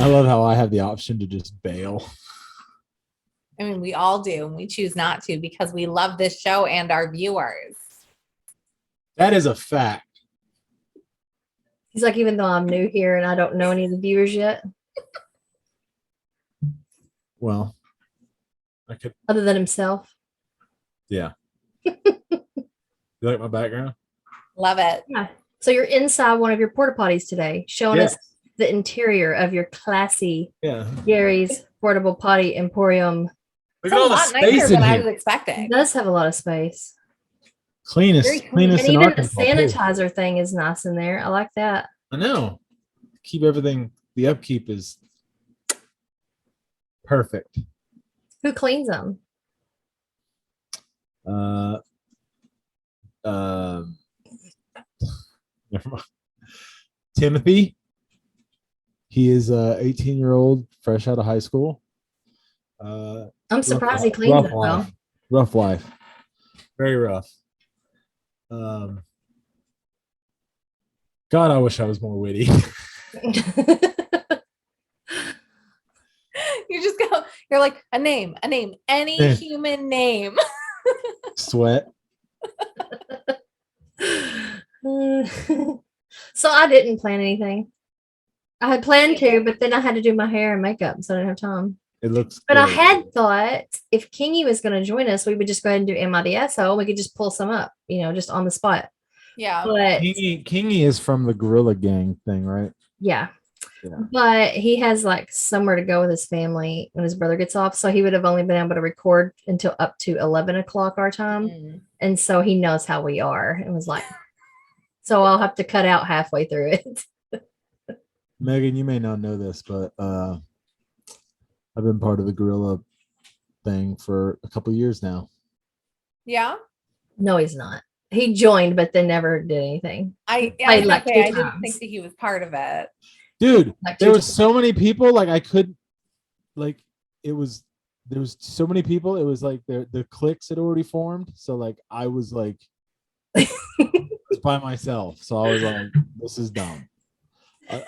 love how I have the option to just bail. I mean, we all do, and we choose not to because we love this show and our viewers. That is a fact. He's like, even though I'm new here and I don't know any of the viewers yet. Well, I could. Other than himself. Yeah. You like my background? Love it. Yeah. So you're inside one of your porta potties today, showing us the interior of your classy Gary's portable potty emporium. Look at all the space in I here. was expecting. It does have a lot of space. Cleanest And in even the Arkansas, sanitizer thing is nice in there. I like that. I know. Keep everything. The upkeep is perfect. Who cleans them? Never mind. Timothy. He is a 18-year-old, fresh out of high school. I'm surprised he cleans it well. Rough life. Very rough. God, I wish I was more witty. You just go, you're like, a name, any human name. Sweat. So I didn't plan anything. I had planned to, but then I had to do my hair and makeup, so I didn't have time. It looks But good. I had thought if Kingy was going to join us, we would just go ahead and do MIDSO. We could just pull some up, just on the spot. Yeah. But Kingy is from the Gorilla Gang thing, right? Yeah. But he has like somewhere to go with his family when his brother gets off. So he would have only been able to record until up to 11 o'clock our time. Mm. And so he knows how we are. It was like, so I'll have to cut out halfway through it. Megan, you may not know this, but I've been part of the Gorilla thing for a couple years now. Yeah? No, he's not. He joined, but then never did anything. I didn't think that he was part of it. Dude, there was so many people, like I could, like there was so many people. It was like the cliques had already formed. So like I was like by myself. So I was like, this is dumb.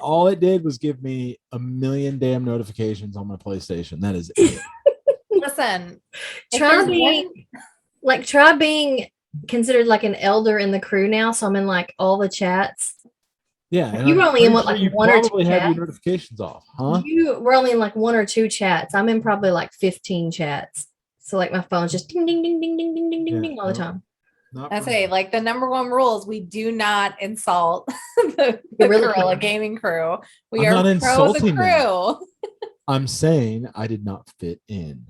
All it did was give me 1 million damn notifications on my PlayStation. That is it. Listen, try being considered like an elder in the crew now. So I'm in like all the chats. Yeah, you were only in what, like you one or two have chats? your notifications off, huh? You were only in like 1 or 2 chats. I'm in probably like 15 chats. So like my phone's just ding ding ding ding ding ding ding ding ding all the time. I say like the #1 rule is we do not insult the Gorilla Gaming crew. We are pro the crew. I'm saying I did not fit in.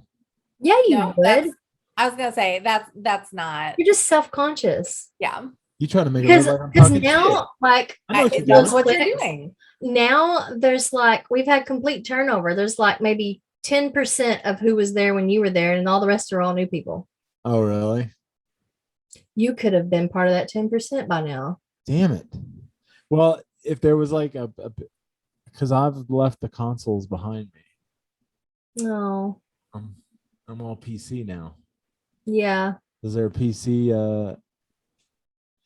Yeah, you would. I was gonna say that's not. You're just self-conscious. Yeah. You try to make it look like I'm talking now, shit. like that's what you're doing. Now there's like we've had complete turnover. There's like maybe 10% of who was there when you were there, and all the rest are all new people. Oh, really? You could have been part of that 10% by now. Damn it. Well, if there was like because I've left the consoles behind me. No. I'm all PC now. Yeah. Is there a PC?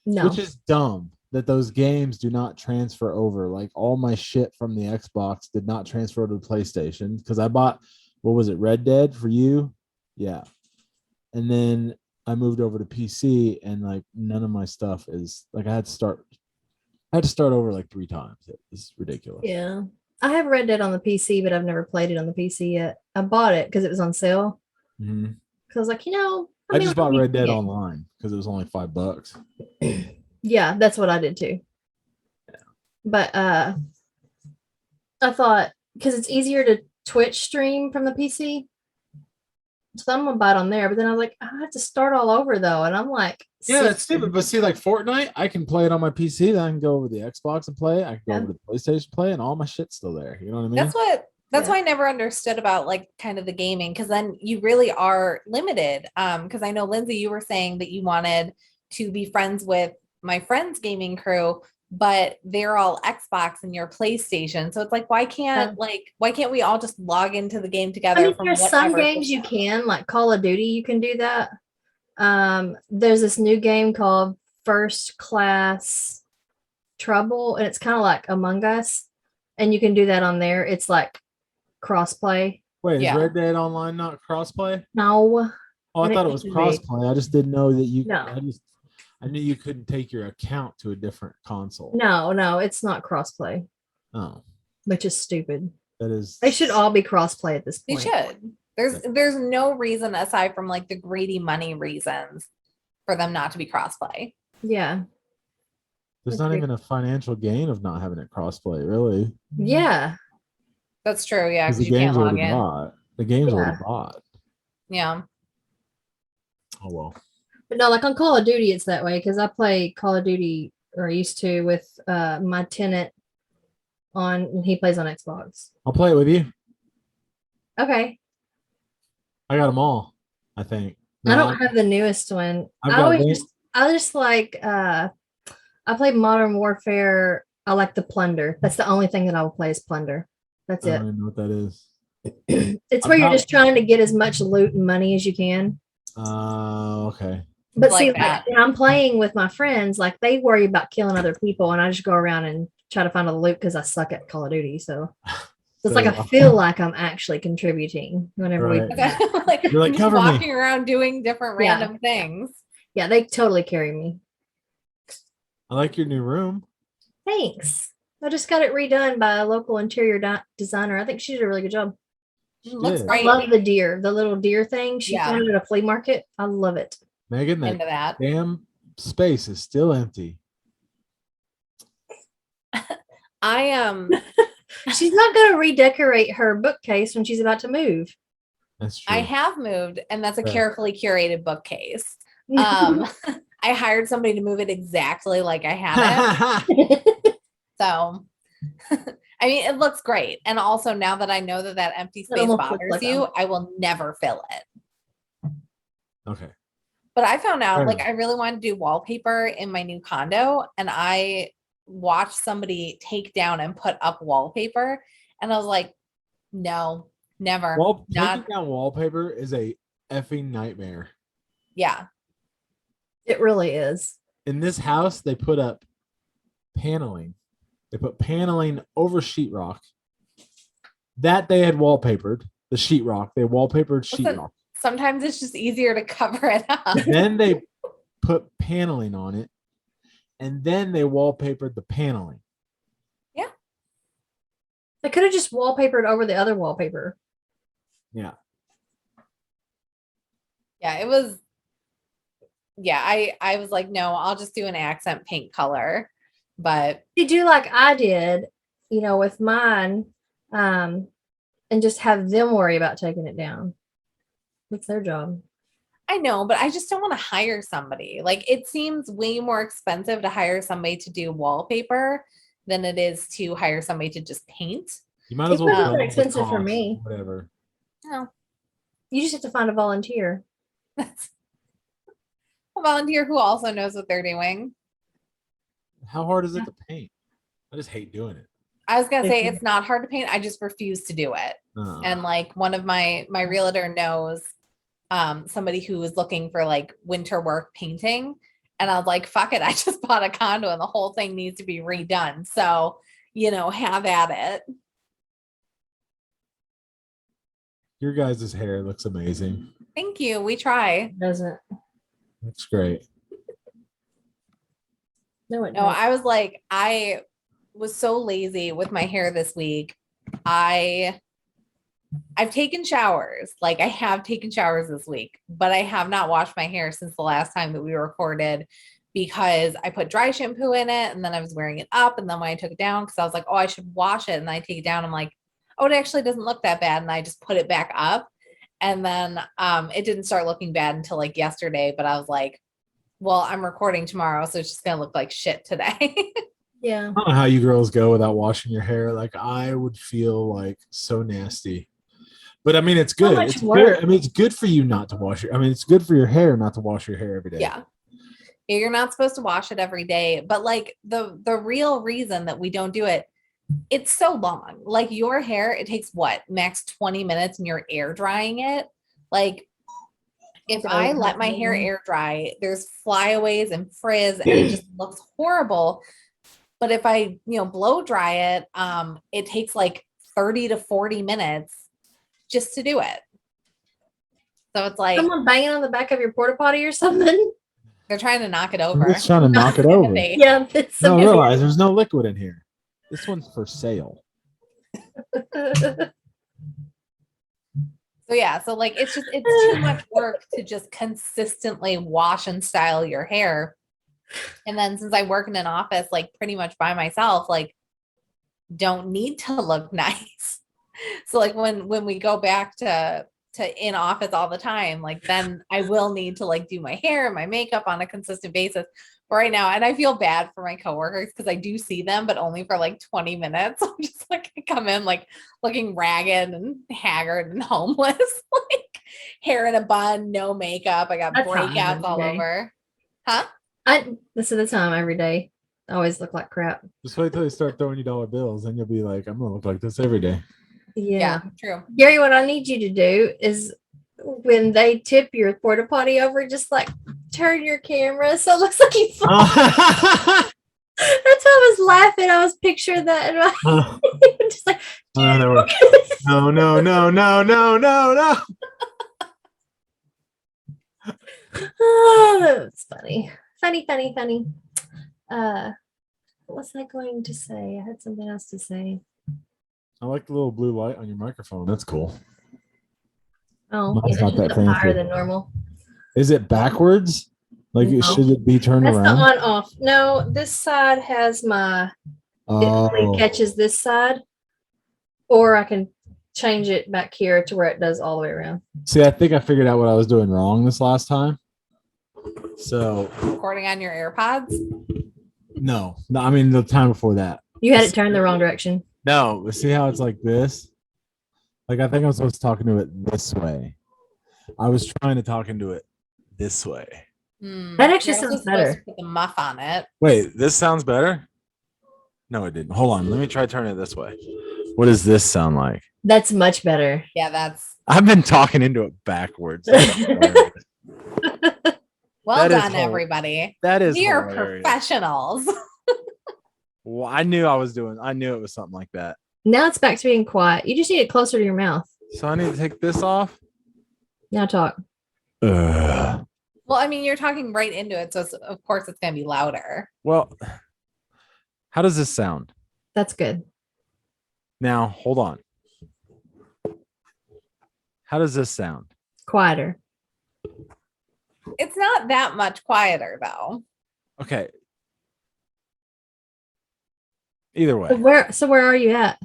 No. Which is dumb that those games do not transfer over. Like all my shit from the Xbox did not transfer to the PlayStation because I bought, what was it, Red Dead for you? Yeah. And then I moved over to PC and like none of my stuff is like I had to start over like 3 times. It's ridiculous. Yeah. I have Red Dead on the PC, but I've never played it on the PC yet. I bought it because it was on sale. Mm-hmm. Because like, I just bought Red Dead online because it was only $5. Yeah, that's what I did too. Yeah. But I thought because it's easier to Twitch stream from the PC. So I'm gonna buy it on there, but then I was like, I have to start all over though. And I'm like, yeah, that's stupid. But see, like Fortnite, I can play it on my PC, then I can go over the Xbox and play it. I can go over to the PlayStation play, and all my shit's still there. You know what I mean? That's why I never understood about like kind of the gaming, because then you really are limited. Because I know Lindsey, you were saying that you wanted to be friends with my friend's gaming crew, but they're all Xbox and your PlayStation. So it's like, why can't we all just log into the game together? I mean, there's some games you can, like Call of Duty, you can do that. There's this new game called First Class Trouble, and it's kind of like Among Us, and you can do that on there. It's like crossplay. Wait, Yeah. is Red Dead Online not crossplay? No. Oh, I And thought it it was used to be. crossplay. I just didn't know that you. No. I knew you couldn't take your account to a different console. No, it's not crossplay, Oh, which is stupid. that is. They should all be crossplay at this They point. should. There's no reason aside from like the greedy money reasons for them not to be crossplay. Yeah. There's not even a financial gain of not having it crossplay, really. Yeah. That's true. Yeah, Because because the you can't game's log already in. bought. The game's Yeah. already bought. Yeah. Oh well. But no, like on Call of Duty, it's that way because I play Call of Duty or used to with my tenant on, and he plays on Xbox. I'll play it with you. Okay. I got them all, I think. I don't have the newest one. I just like I play Modern Warfare. I like the Plunder. That's the only thing that I will play is Plunder. That's I it. don't even know what that is. It's where you're just trying to get as much loot and money as you can. Okay. But Like see, that. when I'm playing with my friends, like they worry about killing other people, and I just go around and try to find all the loot because I suck at Call of Duty. So it's like I feel like I'm actually contributing whenever Right. we. Like, You're like, just cover me. walking around doing different Yeah. random things. Yeah, they totally carry me. I like your new room. Thanks. I just got it redone by a local interior designer. I think she did a really good job. Looks did. I great. love the deer, the little deer thing. She Yeah. found it at a flea market. I love it. Megan, that Into that. damn space is still empty. I She's not going to redecorate her bookcase when she's about to move. That's true. I have moved, and that's a Yeah. carefully curated bookcase. I hired somebody to move it exactly like I had it. So, I mean, it looks great. And also, now that I know that empty space almost looks bothers like you, I will never fill it. Okay. But I found out, Fair like, enough. I really wanted to do wallpaper in my new condo, and I watched somebody take down and put up wallpaper, and I was like, no, never. Taking down wallpaper is a effing nightmare. Yeah. It really is. In this house, they put up paneling. They put paneling over sheetrock. That they had wallpapered the sheetrock. They wallpapered sheetrock. Sometimes it's just easier to cover it up. Then they put paneling on it, and then they wallpapered the paneling. Yeah. They could have just wallpapered over the other wallpaper. Yeah. Yeah, it was. Yeah, I was like, no, I'll just do an accent pink color. But You do like I did, with mine, and just have them worry about taking it down. It's their job. I know, but I just don't want to hire somebody. Like, it seems way more expensive to hire somebody to do wallpaper than it is to hire somebody to just paint. You might as It well. wasn't bill the expensive for cost, me. Whatever. No. You just have to find a volunteer. That's a volunteer who also knows what they're doing. How hard is it to paint? I just hate doing it. I was gonna say it's not hard to paint. I just refuse to do it. And like one of my realtor knows somebody who was looking for like winter work painting, and I was like, fuck it, I just bought a condo and the whole thing needs to be redone. So, have at it. Your guys' hair looks amazing. Thank you. We try. Doesn't. That's great. No, No, I was like, I was so lazy with my hair this week. I've taken showers. Like, I have taken showers this week, but I have not washed my hair since the last time that we recorded because I put dry shampoo in it and then I was wearing it up. And then when I took it down, because I was like, oh, I should wash it. And I take it down. I'm like, oh, it actually doesn't look that bad. And I just put it back up. And then it didn't start looking bad until like yesterday. But I was like, well, I'm recording tomorrow, so it's just going to look like shit today. Yeah. I don't know how you girls go without washing your hair. Like, I would feel like so nasty. But I mean, it's good. much It's work. good. I mean, it's good for you not to wash your. I mean, it's good for your hair not to wash your hair every day. Yeah. You're not supposed to wash it every day. But like the real reason that we don't do it, it's so long. Like your hair, it takes what? Max 20 minutes and you're air drying it. Like if I let my hair air dry, there's flyaways and frizz and it just looks horrible. But if I, blow dry it, it takes like 30 to 40 minutes just to do it. So it's like someone banging on the back of your porta potty or something. they're trying to knock it I'm over. just trying to knock it over. Yeah, it's No, realize there's no liquid in here. This one's for sale. So yeah, so like it's too much work to just consistently wash and style your hair. And then since I work in an office like pretty much by myself, like don't need to look nice. So like when we go back to in office all the time, like then I will need to like do my hair and my makeup on a consistent basis. But right now, and I feel bad for my coworkers because I do see them, but only for like 20 minutes. I'm just like I come in like looking ragged and haggard and homeless, like hair in a bun, no makeup. I got breakouts all over. Huh? This is the time every day. I always look like crap. Just wait till they start throwing you dollar bills, and you'll be like, I'm gonna look like this every day. Yeah, true. Gary, what I need you to do is when they tip your porta potty over, just like turn your camera so it looks like you fall. That's why I was laughing. I was picturing that. And just like, no. Oh, that was funny. What was I going to say? I had something else to say. I like the little blue light on your microphone. That's cool. Oh, Mine's not that fancy. higher than normal. Is it backwards? Like should it be turned That's around? the on off. No, this side has my. It only catches this side, or I can change it back here to where it does all the way around. See, I think I figured out what I was doing wrong this last time. So recording on your AirPods? No, I mean the time before that. You had it turned the wrong direction. No, see how it's like this? Like I think I'm supposed to talk into it this way. I was trying to talk into it this way. That actually sounds better. Put the muff on it. Wait, this sounds better? No, it didn't. Hold on. Let me try turning it this way. What does this sound like? That's much better. Yeah, I've been talking into it backwards. Well done, everybody. That is we are professionals. Well, I knew it was something like that. Now it's back to being quiet. You just need it closer to your mouth. So I need to take this off. Now talk. Ugh. Well, I mean, you're talking right into it, so of course it's going to be louder. Well, how does this sound? That's good. Now, hold on. How does this sound? Quieter. It's not that much quieter, though. Okay. Either way. So where are you at?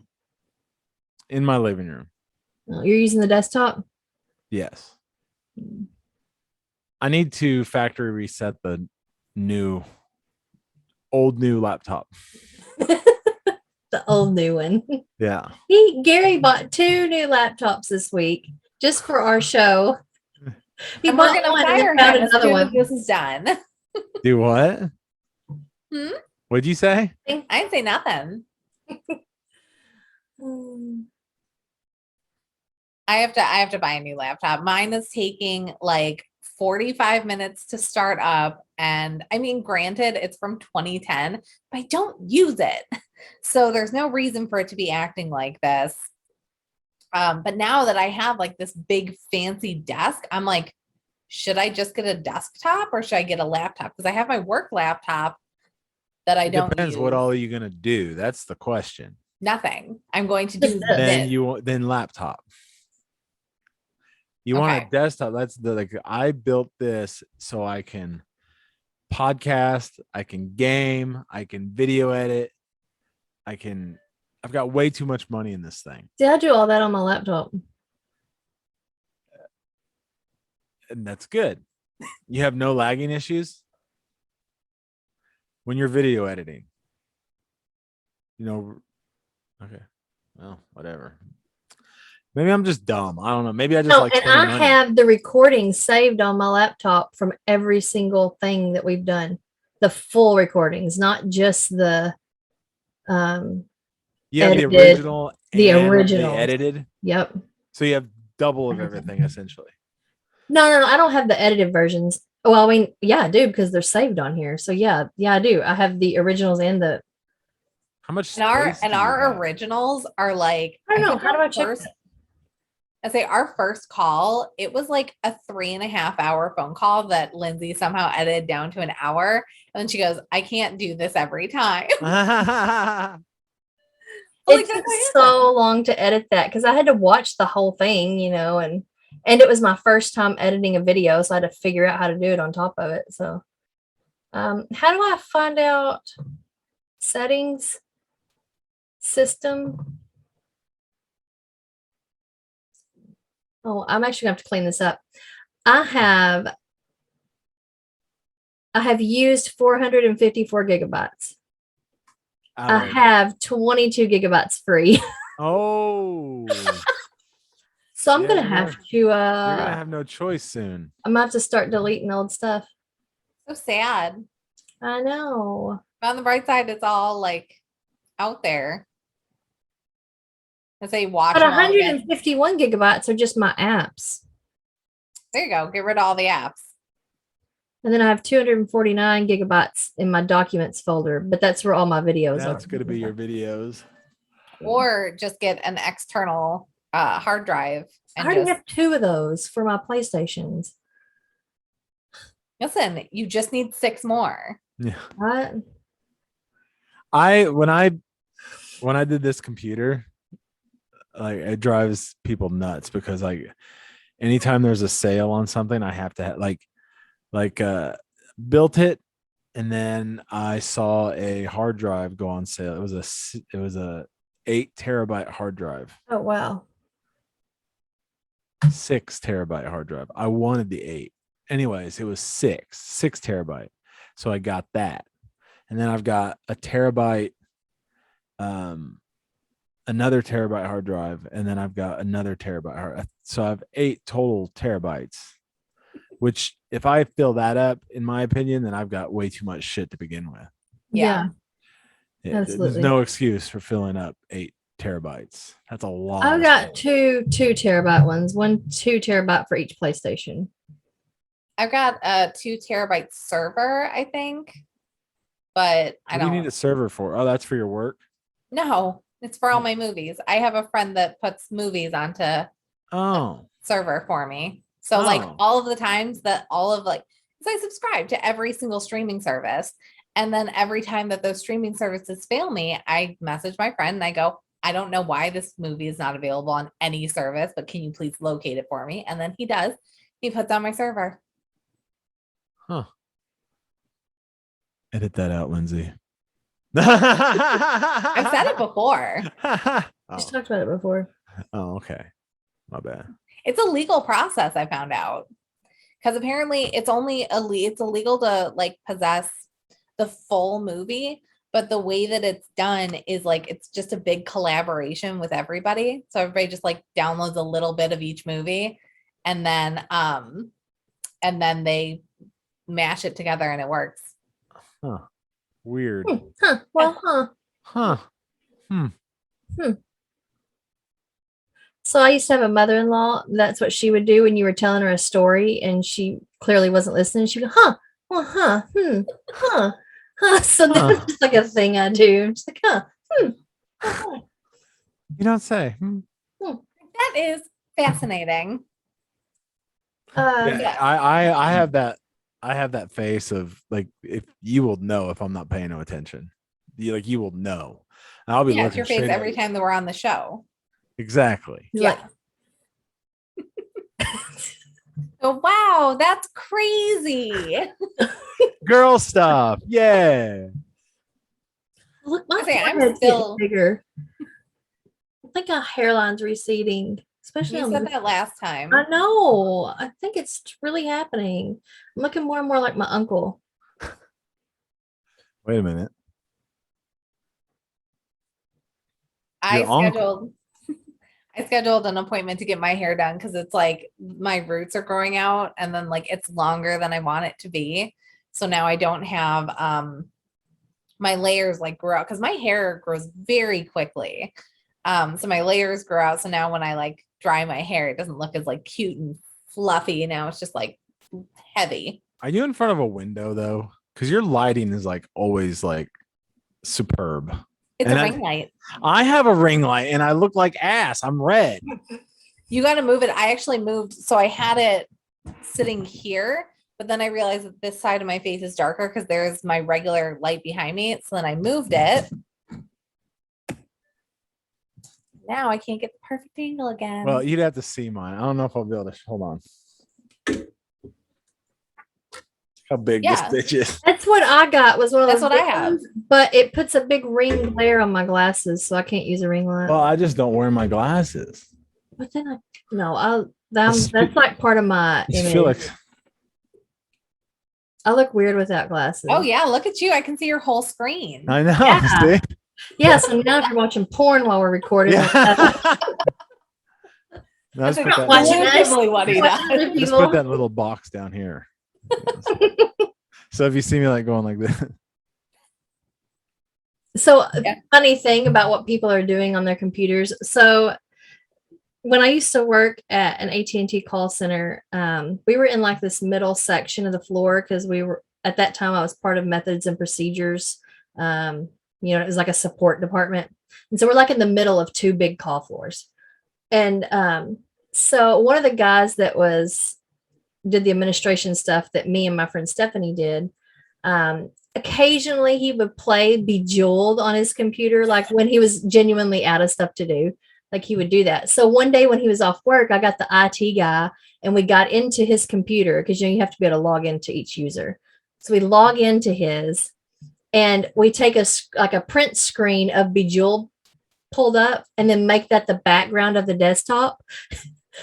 In my living room. Oh, you're using the desktop? Yes. I need to factory reset the old new laptop. The old new one. Yeah. Gary bought 2 new laptops this week just for our show. We're going to fire him as soon as this is done. Do what? What'd you say? I didn't say nothing. I have to buy a new laptop. Mine is taking like 45 minutes to start up. And I mean, granted, it's from 2010, but I don't use it. So there's no reason for it to be acting like this. But now that I have like this big fancy desk, I'm like, should I just get a desktop or should I get a laptop? Because I have my work laptop that I don't Depends use. what all are you going to do? That's the question. Nothing. I'm going to do then laptop. You want a desktop? That's I built this so I can podcast, I can game, I can video edit, I've got way too much money in this thing. See, I do all that on my laptop. And that's good. You have no lagging issues when you're video editing. Okay. Well, whatever. Maybe I'm just dumb. I don't know. Maybe I just like. And I have the recording saved on my laptop from every single thing that we've done. The full recordings, not just the you have edited, the original. The original. The edited. Yep. So you have double of everything essentially. No, I don't have the edited versions. Well, I mean, yeah, I do because they're saved on here. So yeah, I do. I have the originals and the. How much? And our originals are like. I don't know. How do I check? I say our first call, it was like a 3.5 hour phone call that Lindsay somehow edited down to an hour. And then she goes, I can't do this every time. It took so long to edit that because I had to watch the whole thing, and it was my first time editing a video, so I had to figure out how to do it on top of it. So, how do I find out settings system? Oh, I'm actually gonna have to clean this up. I have used 454 gigabytes. I have 22 gigabytes free. Oh. So I'm gonna have to you're gonna have no choice soon. I'm gonna have to start deleting old stuff. So sad. I know. But on the bright side, it's all like out there. I say watch. But 151 gigabytes are just my apps. There you go. Get rid of all the apps. And then I have 249 gigabytes in my documents folder, but that's where all my videos are. That's going to be your videos. Or just get an external hard drive. I already have 2 of those for my PlayStations. Listen, you just need 6 more. Yeah. What? When I did this computer, like it drives people nuts because like anytime there's a sale on something, I have to have, built it, and then I saw a hard drive go on sale. It was a 8 terabyte hard drive. Oh wow. 6 terabyte hard drive. I wanted the 8. Anyways, it was 6 terabyte. So I got that. And then I've got a terabyte, another terabyte hard drive, and then I've got another terabyte hard. So I have 8 total terabytes, which if I fill that up, in my opinion, then I've got way too much shit to begin with. Yeah. Absolutely. There's no excuse for filling up 8 terabytes. That's a lot. I've got 2 terabyte ones, 2 terabyte for each PlayStation. I've got a 2 terabyte server, I think, but I don't. What do you need a server for? Oh, that's for your work? No, it's for all my movies. I have a friend that puts movies onto server for me. So like all of the times that because I subscribe to every single streaming service. And then every time that those streaming services fail me, I message my friend and I go, I don't know why this movie is not available on any service, but can you please locate it for me? And then he does. He puts on my server. Huh. Edit that out, Lindsay. I've said it before. Just talked about it before. Oh, okay. My bad. It's a legal process, I found out. Because apparently it's illegal to like possess the full movie, but the way that it's done is like it's just a big collaboration with everybody. So everybody just like downloads a little bit of each movie and then they mash it together and it works. Huh. Weird. Huh. Well, huh. So I used to have a mother-in-law. That's what she would do when you were telling her a story and she clearly wasn't listening. She'd go, huh, well, huh, huh. So that's just like a thing I do. I'm just like, You don't say. That is fascinating. Yeah. I have that. I have that face of like, if you will know if I'm not paying no attention, you will know. And I'll be looking your face every time that we're on the show. Exactly. Yeah. Oh, wow, that's crazy. Girl stuff. Yeah. Look, my forehead's getting bigger. I think our hairline's receding. Especially you said that last time. I know. I think it's really happening. I'm looking more and more like my uncle. Wait a minute. I scheduled an appointment to get my hair done because it's like my roots are growing out and then like it's longer than I want it to be. So now I don't have my layers like grow out because my hair grows very quickly. So my layers grow out. So now when I like dry my hair, it doesn't look as like cute and fluffy. Now it's just like heavy. Are you in front of a window though? Because your lighting is like always like superb. It's a ring light. I have a ring light and I look like ass. I'm red. You got to move it. I actually moved. So I had it sitting here, but then I realized that this side of my face is darker because there's my regular light behind me. So then I moved it. Now I can't get the perfect angle again. Well, you'd have to see mine. I don't know if I'll be able to. Hold on. How big this bitch is. That's what I got. Was one of That's those what I have. ones, but it puts a big ring glare on my glasses, so I can't use a ring light. Well, I just don't wear my glasses. But then that's like part of my image. Feel like I look weird without glasses. Oh yeah, look at you. I can see your whole screen. I know. Yeah. See? Yeah, so now if you're watching porn while we're recording, Yeah. Let's I'm put not that, watching let's this. just put that little box down here. So if you see me like going like this. So funny thing about what people are doing on their computers. So when I used to work at an AT&T call center, we were in like this middle section of the floor because we were at that time I was part of methods and procedures. It was like a support department. And so we're like in the middle of two big call floors. And so one of the guys that did the administration stuff that me and my friend Stephanie did, occasionally he would play Bejeweled on his computer, like when he was genuinely out of stuff to do. Like he would do that. So one day when he was off work, I got the IT guy and we got into his computer because you have to be able to log into each user. So we log into his and we take a print screen of Bejeweled pulled up and then make that the background of the desktop.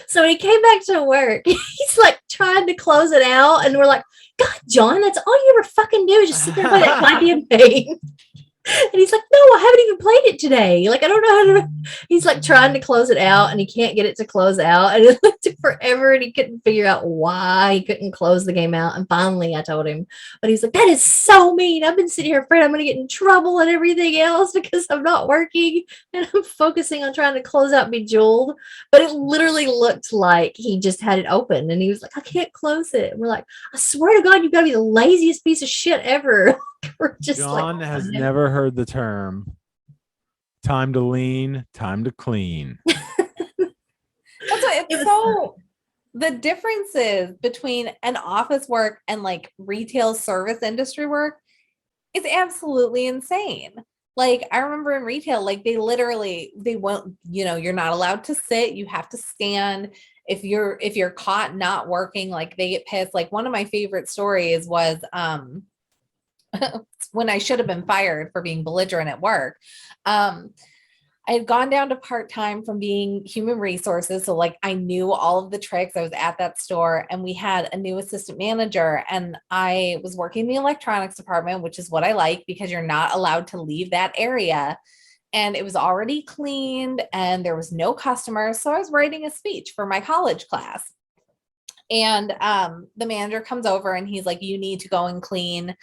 So when he came back to work, he's like trying to close it out. And we're like, God, John, that's all you ever fucking do is just sit there by that goddamn thing. And he's like, no, I haven't even played it today. Like, I don't know how to. He's like trying to close it out and he can't get it to close out. And it took forever and he couldn't figure out why he couldn't close the game out. And finally I told him, but he's like, that is so mean. I've been sitting here afraid I'm going to get in trouble and everything else because I'm not working and I'm focusing on trying to close out Bejeweled. But it literally looked like he just had it open and he was like, I can't close it. And we're like, I swear to God, you've got to be the laziest piece of shit ever. We're just John like, has never heard the term time to lean, time to clean. That's what it's so the differences between an office work and like retail service industry work is absolutely insane. Like I remember in retail, like they won't, you're not allowed to sit, you have to stand. If you're caught not working, like they get pissed. Like one of my favorite stories was when I should have been fired for being belligerent at work. I had gone down to part-time from being human resources. So like I knew all of the tricks. I was at that store and we had a new assistant manager and I was working in the electronics department, which is what I like because you're not allowed to leave that area. And it was already cleaned and there was no customers. So I was writing a speech for my college class. And the manager comes over and he's like, you need to go and clean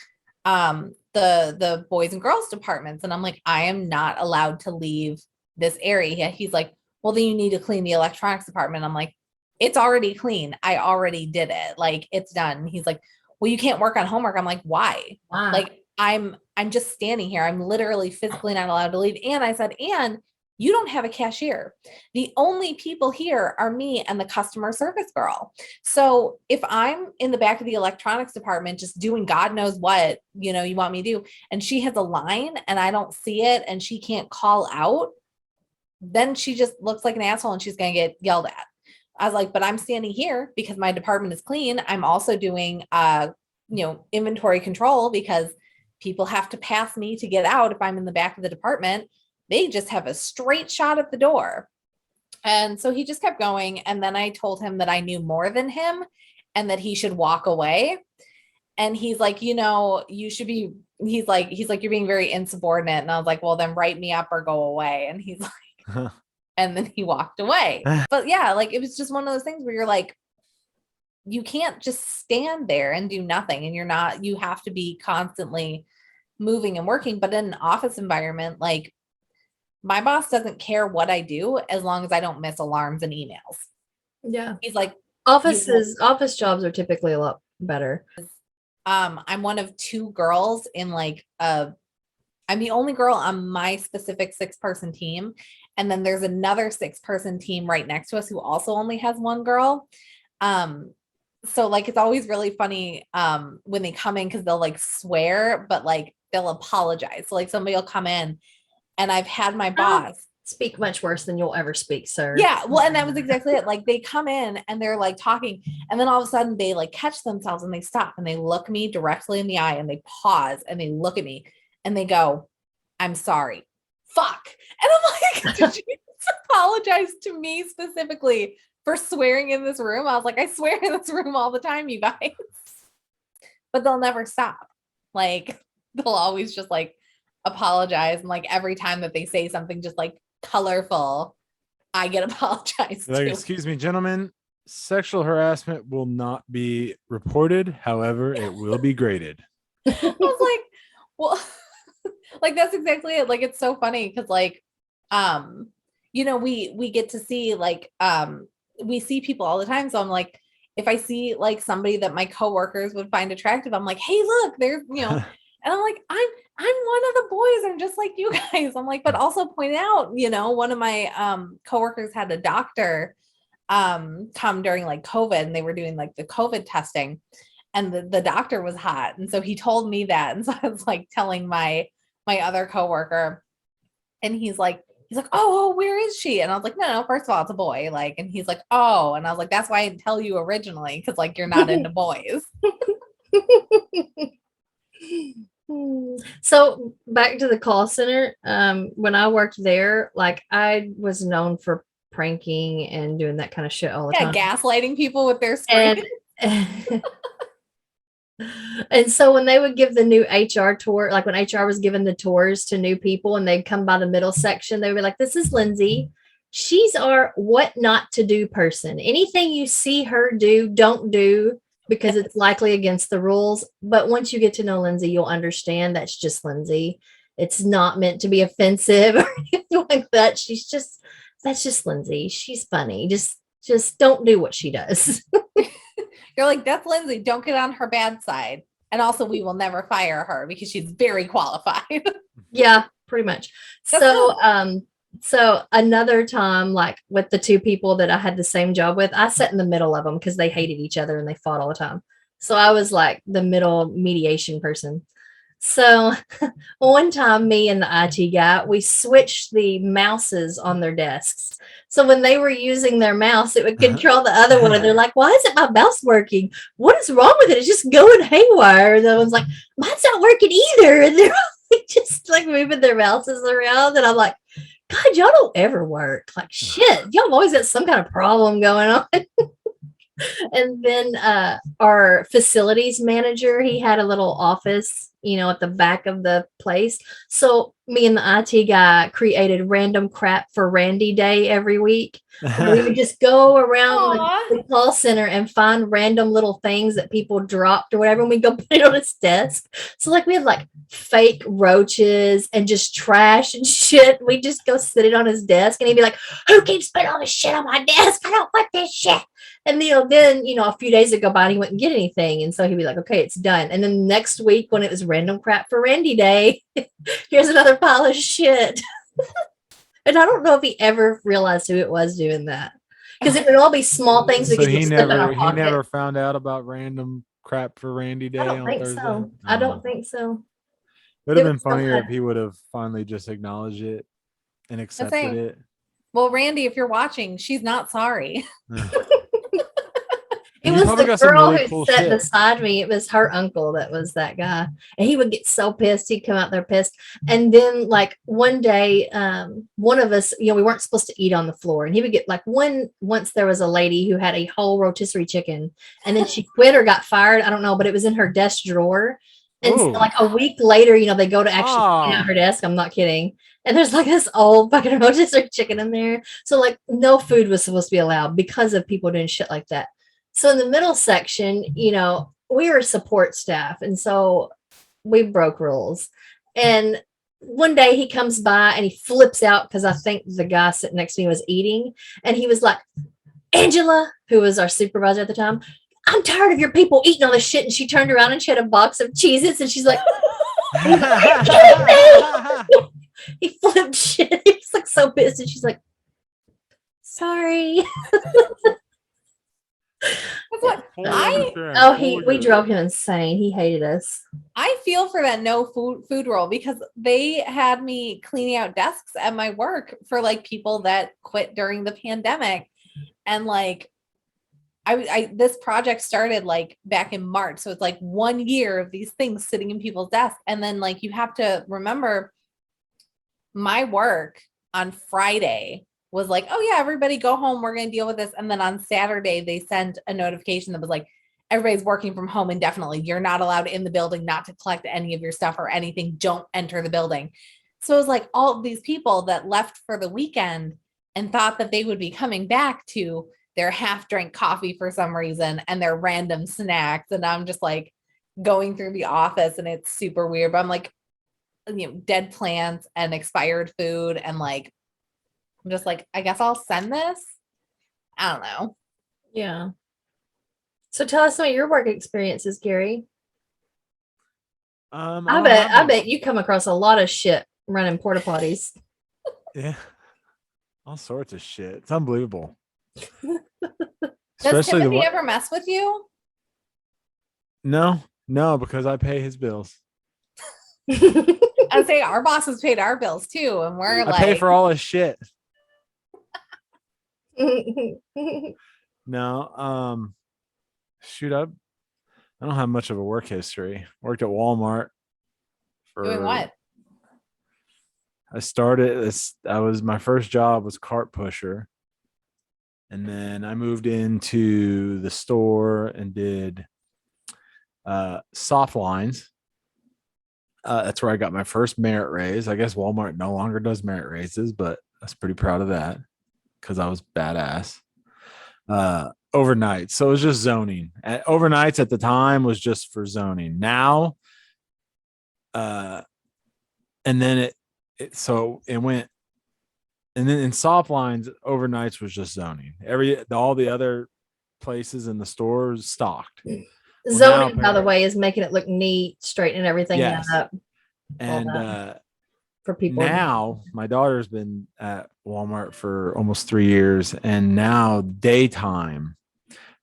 the boys and girls departments. And I'm like, I am not allowed to leave this area. He's like, well, then you need to clean the electronics department. I'm like, it's already clean. I already did it. Like it's done. He's like, well, you can't work on homework. I'm like, why? wow. Like I'm just standing here. I'm literally physically not allowed to leave. And I said, and you don't have a cashier. The only people here are me and the customer service girl. So if I'm in the back of the electronics department, just doing God knows what, you want me to do, and she has a line and I don't see it and she can't call out, then she just looks like an asshole and she's going to get yelled at. I was like, but I'm standing here because my department is clean. I'm also doing, inventory control because people have to pass me to get out if I'm in the back of the department. They just have a straight shot at the door. And so he just kept going. And then I told him that I knew more than him and that he should walk away. And he's like, you should be, he's like, you're being very insubordinate. And I was like, well, then write me up or go away. And he's like, and then he walked away. But yeah, like, it was just one of those things where you're like, you can't just stand there and do nothing. And you have to be constantly moving and working. But in an office environment, like, my boss doesn't care what I do as long as I don't miss alarms and emails. Yeah. He's like, office jobs are typically a lot better. I'm one of two girls in I'm the only girl on my specific 6-person team. And then there's another 6-person team right next to us who also only has one girl. So like, it's always really funny when they come in, because they'll like swear, but like they'll apologize. So like somebody will come in, and I've had my boss speak much worse than you'll ever speak, sir. Yeah, well, and that was exactly it. Like they come in and they're like talking, and then all of a sudden they like catch themselves and they stop and they look me directly in the eye and they pause and they look at me and they go, "I'm sorry." Fuck. And I'm like, did you apologize to me specifically for swearing in this room? I was like, I swear in this room all the time, you guys. But they'll never stop. Like they'll always just like apologize, and like every time that they say something just like colorful, I get apologized like, to. excuse me, gentlemen, sexual harassment will not be reported. However, it will be graded. I was like, well, like that's exactly it. Like it's so funny because like you know, we get to see like we see people all the time. So I'm like, if I see like somebody that my coworkers would find attractive, I'm like, hey, look, there's, you know, and I'm like, I'm one of the boys. I'm just like you guys. I'm like, but also point out, you know, one of my coworkers had a doctor come during like COVID, and they were doing like the COVID testing, and the doctor was hot. And so he told me that. And so I was like telling my other coworker, and he's like, oh, where is she? And I was like, no, first of all, it's a boy. Like, and he's like, oh, and I was like, that's why I didn't tell you originally, because like you're not into boys. So back to the call center. When I worked there, like I was known for pranking and doing that kind of shit all the time. Gaslighting people with their screen. And so when they would give the new HR tour, like when HR was giving the tours to new people and they'd come by the middle section, they would be like, this is Lindsey. She's our what not to do person. Anything you see her do, don't do, because it's likely against the rules. But once you get to know Lindsey, you'll understand that's just Lindsey. It's not meant to be offensive or anything like that. That's just Lindsey. She's funny. Just don't do what she does. You're like, that's Lindsey. Don't get on her bad side. And also, we will never fire her because she's very qualified. Yeah, pretty much. So another time, like with the two people that I had the same job with, I sat in the middle of them because they hated each other and they fought all the time. So I was like the middle mediation person. So one time, me and the IT guy, we switched the mouses on their desks. So when they were using their mouse, it would control the other one. And they're like, why isn't my mouse working? What is wrong with it? It's just going haywire. And the one's like, mine's not working either. And they're just like moving their mouses around. And I'm like, God, y'all don't ever work. Like, shit, y'all always got some kind of problem going on. And then our facilities manager, he had a little office, you know, at the back of the place. So me and the IT guy created random crap for Randy Day every week. We would just go around the call center and find random little things that people dropped or whatever, and we go put it on his desk. So like we had like fake roaches and just trash and shit. We just go sit it on his desk, and he'd be like, who keeps putting all this shit on my desk? I don't want this shit. And then, you know, a few days would go by and he wouldn't get anything. And so he'd be like, okay, it's done. And then next week when it was random crap for Randy Day, here's another pile of shit. And I don't know if he ever realized who it was doing that. Because it would all be small things we So could he just slip in our never pocket. he never found out about random crap for Randy Day I don't on think Thursday. so. I don't think so. Would have It been was so funnier bad. if he would have finally just acknowledged it and accepted it. Well, Randy, if you're watching, she's not sorry. It was the girl who sat beside me. It was her uncle that was that guy. And he would get so pissed. He'd come out there pissed. And then like one day, one of us, you know, we weren't supposed to eat on the floor. And he would get like once there was a lady who had a whole rotisserie chicken, and then she quit or got fired. I don't know, but it was in her desk drawer. And so like a week later, you know, they go to actually clean out her desk. I'm not kidding. And there's like this old fucking rotisserie chicken in there. So like no food was supposed to be allowed because of people doing shit like that. So in the middle section, you know, we were support staff. And so we broke rules. And one day he comes by and he flips out because I think the guy sitting next to me was eating. And he was like, Angela, who was our supervisor at the time, I'm tired of your people eating all this shit. And she turned around and she had a box of Cheez-Its and she's like, he flipped shit. He was like so pissed, and she's like, "Sorry." That's what We drove him insane. He hated us. I feel for that no food rule, because they had me cleaning out desks at my work for like people that quit during the pandemic. And like I this project started like back in March. So it's like 1 year of these things sitting in people's desks. And then like you have to remember, my work on Friday was like, oh yeah, everybody go home. We're going to deal with this. And then on Saturday, they sent a notification that was like, everybody's working from home indefinitely. You're not allowed in the building, not to collect any of your stuff or anything. Don't enter the building. So it was like all of these people that left for the weekend and thought that they would be coming back to their half drank coffee for some reason and their random snacks. And I'm just like going through the office, and it's super weird. But I'm like, dead plants and expired food, and like I'm just like, I guess I'll send this. I don't know. Yeah. So tell us some of your work experiences, Gary. I bet you come across a lot of shit running porta potties. Yeah. All sorts of shit. It's unbelievable. Does Timothy ever mess with you? No, because I pay his bills. I'd say our bosses paid our bills too, and I pay for all his shit. No, shoot, I don't have much of a work history. Worked at Walmart. Doing what? My first job was cart pusher. And then I moved into the store and did soft lines. That's where I got my first merit raise. I guess Walmart no longer does merit raises, but I was pretty proud of that because I was badass. Overnight. So it was just zoning. Overnights at the time was just for zoning. Now, and then it went, and then in soft lines, overnights was just zoning. All the other places in the stores stocked. Zoning, by the way, is making it look neat, straightening everything up. And for people now, my daughter's been at Walmart for almost 3 years, and now daytime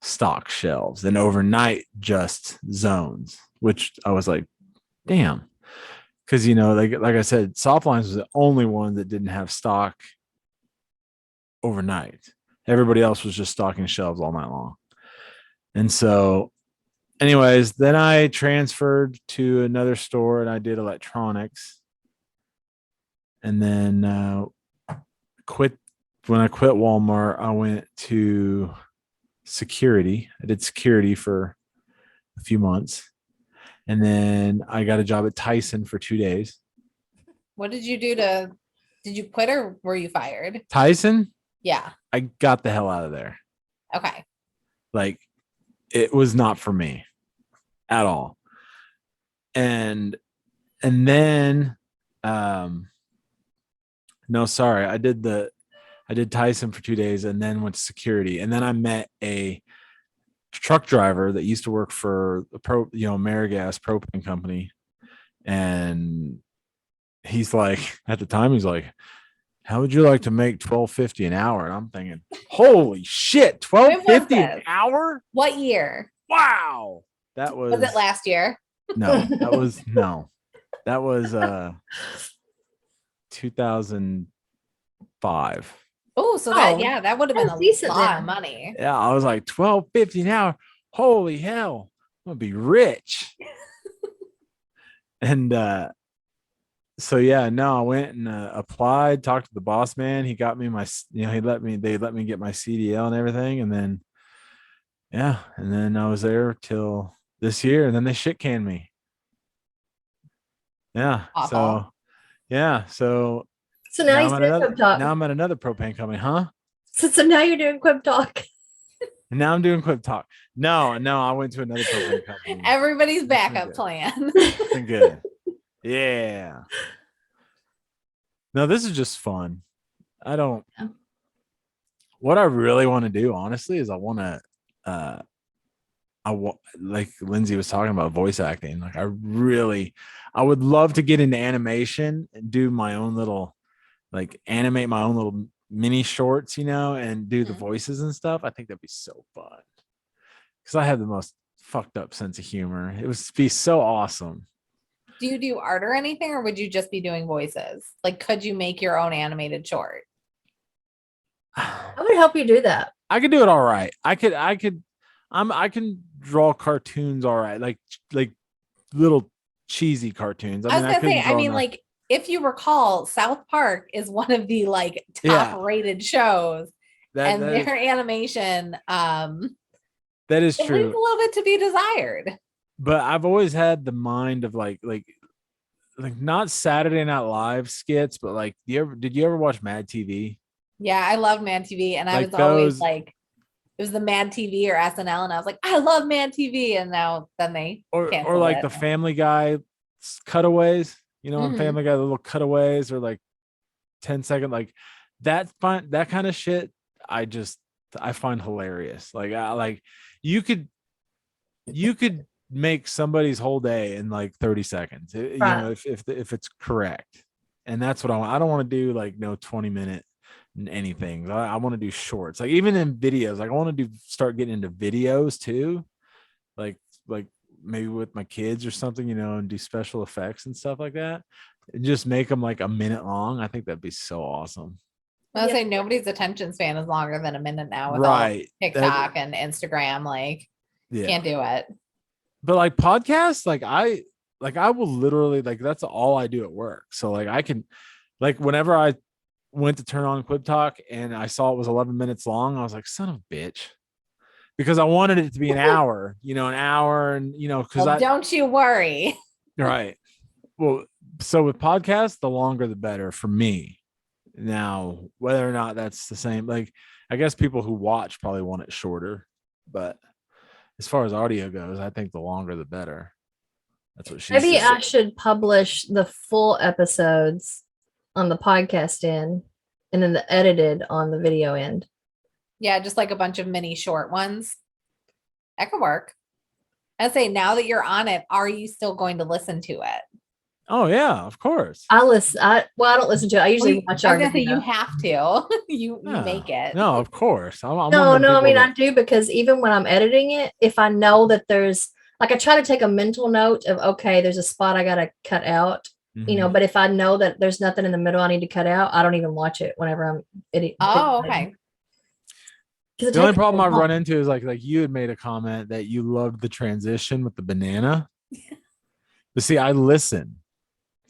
stock shelves and overnight just zones, which I was like, damn. Because like I said, soft lines was the only one that didn't have stock overnight. Everybody else was just stocking shelves all night long. And so anyways, then I transferred to another store and I did electronics. And then when I quit Walmart, I went to security. I did security for a few months. And then I got a job at Tyson for 2 days. What did you do did you quit or were you fired? Tyson? Yeah. I got the hell out of there. Okay. Like, it was not for me at all. And then, no, sorry. I did Tyson for 2 days and then went to security. And then I met a truck driver that used to work for the Amerigas propane company. And he's like, at the time, he's like, how would you like to make $12.50 an hour? And I'm thinking, holy shit, $12.50 an hour? What year? Wow. Was it last year? No, that was 2005. Oh, so that would have been a lot of money. Yeah, I was like, $12.50 an hour. Holy hell, I'm gonna be rich. And so I went and applied, talked to the boss man. He got me they let me get my CDL and everything. And then, and then I was there till this year, and then they shit canned me. Yeah. Awful. So now I'm at another propane company, huh? So now you're doing Quib Talk. Now I'm doing Quib Talk. No, I went to another propane company. Everybody's backup plan. It's been good. Yeah. No, this is just fun. What I really want to do, honestly, is I want to like Lindsay was talking about voice acting. Like I would love to get into animation and do my own little, like animate my own little mini shorts, and do the voices and stuff. I think that'd be so fun because I have the most fucked up sense of humor. It would be so awesome. Do you do art or anything, or would you just be doing voices? Like, could you make your own animated short? I would help you do that. I could do it all right. I can draw cartoons all right, like little cheesy cartoons. I was gonna say, I mean, like, if you recall, South Park is one of the like top rated shows, and their animation that is true. Leaves a little bit to be desired. But I've always had the mind of like not Saturday Night Live skits, but like did you ever watch Mad TV? Yeah, I love Mad TV, and I was always like, it was the Mad TV or SNL, and I was like, I love Mad TV, and now then they or like the Family Guy cutaways, on Family Guy, the little cutaways or like 10-second, like that kind of shit. I find hilarious. Like you could make somebody's whole day in like 30 seconds, if it's correct. And that's what I want. I don't want to do like 20-minute anything. I want to do shorts, like even in videos. Like I want to start getting into videos too, like maybe with my kids or something, and do special effects and stuff like that, and just make them like a minute long. I think that'd be so awesome. I was say nobody's attention span is longer than a minute now with all TikTok and Instagram. Like, can't do it. But like podcasts, like I will literally, like, that's all I do at work. So like I can, like, whenever I went to turn on Quib Talk and I saw it was 11 minutes long, I was like, son of a bitch, because I wanted it to be an hour, an hour, and because don't you worry. Right. Well, so with podcasts, the longer the better for me. Now, whether or not that's the same, like, I guess people who watch probably want it shorter, but as far as audio goes, I think the longer the better. That's what she said. Maybe I should publish the full episodes on the podcast end and then the edited on the video end. Yeah, just like a bunch of mini short ones. That could work. I say, now that you're on it, are you still going to listen to it? Oh yeah, of course. I listen. I don't listen to it. I usually watch our video. You have to. you make it. No, of course. No. I mean, I do, because even when I'm editing it, if I know that there's, like, I try to take a mental note of, okay, there's a spot I gotta cut out. But if I know that there's nothing in the middle I need to cut out, I don't even watch it whenever I'm editing. Oh, okay. The only problem I've run into is like you had made a comment that you loved the transition with the banana. But see, I listen.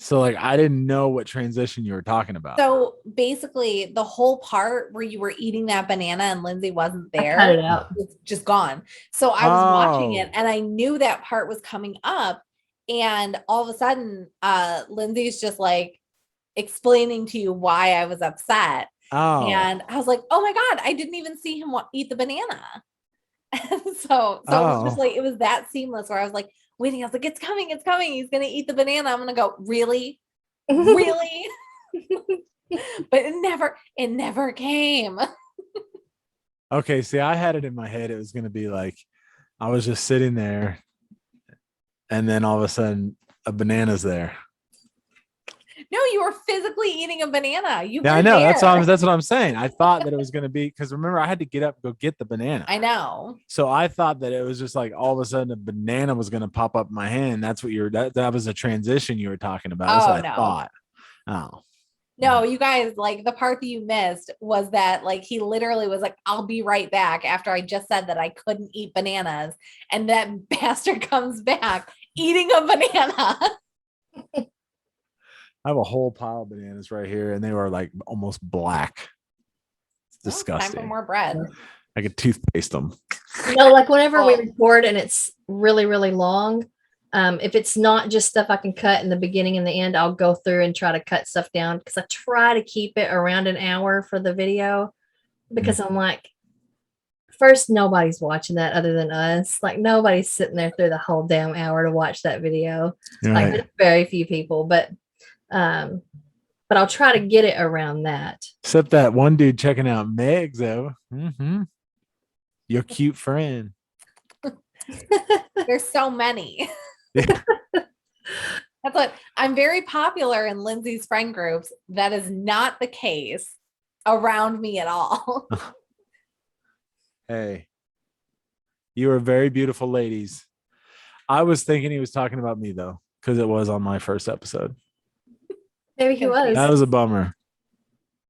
So like I didn't know what transition you were talking about. So basically the whole part where you were eating that banana and Lindsay wasn't there, I cut it out. It's just gone. So I was watching it and I knew that part was coming up, and all of a sudden Lindsay's just like explaining to you why I was upset. And I was like, oh my God, I didn't even see him eat the banana. so it was just like, it was that seamless where I was like waiting. I was like, it's coming. He's going to eat the banana. I'm going to go, really? Really? But it never came. Okay. See, I had it in my head. It was going to be like, I was just sitting there and then all of a sudden a banana's there. No, you were physically eating a banana. Yeah, I know. There. That's what I'm saying. I thought that it was going to be, because remember, I had to get up and go get the banana. I know. So I thought that it was just like all of a sudden a banana was going to pop up in my hand. That's what that was a transition you were talking about. That's what I thought. Oh. No, you guys, like, the part that you missed was that, like, he literally was like, I'll be right back, after I just said that I couldn't eat bananas. And that bastard comes back eating a banana. I have a whole pile of bananas right here, and they were like almost black. It's disgusting. Time for more bread. I could toothpaste them. Like whenever we record and it's really, really long, if it's not just stuff I can cut in the beginning and the end, I'll go through and try to cut stuff down, because I try to keep it around an hour for the video, because I'm like, first, nobody's watching that other than us. Like, nobody's sitting there through the whole damn hour to watch that video. Right. Like, there's very few people, but I'll try to get it around that. Except that one dude checking out Megs, though. Your cute friend. There's so many. Yeah. That's what I'm very popular in Lindsay's friend groups. That is not the case around me at all. Hey, you are very beautiful ladies. I was thinking he was talking about me though, because it was on my first episode. Maybe he was. That was a bummer.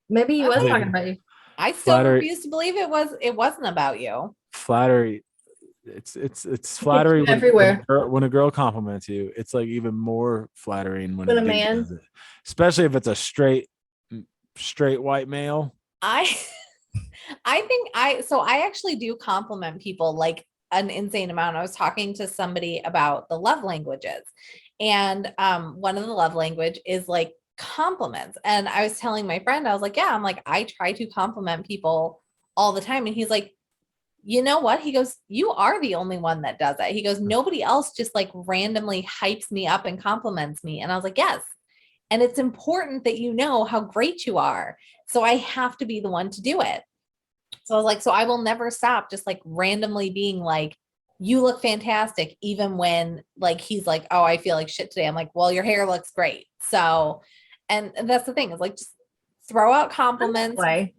Maybe he was Okay. talking about you. I still Flattery. refuse to believe it wasn't about you. Flattery. It's flattery everywhere. When a girl compliments you. It's like even more flattering when When a a dude man- does it, especially if it's a straight white male. I think I actually do compliment people like an insane amount. I was talking to somebody about the love languages, and one of the love language is like compliments. And I was telling my friend, I was like, yeah, I'm like, I try to compliment people all the time. And he's like, you know what? He goes, you are the only one that does it. He goes, nobody else just like randomly hypes me up and compliments me. And I was like, yes. And it's important that you know how great you are. So I have to be the one to do it. So I was like, so I will never stop just like randomly being like, you look fantastic. Even when like, he's like, oh, I feel like shit today. I'm like, well, your hair looks great. So, and that's the thing is like, just throw out compliments. Way.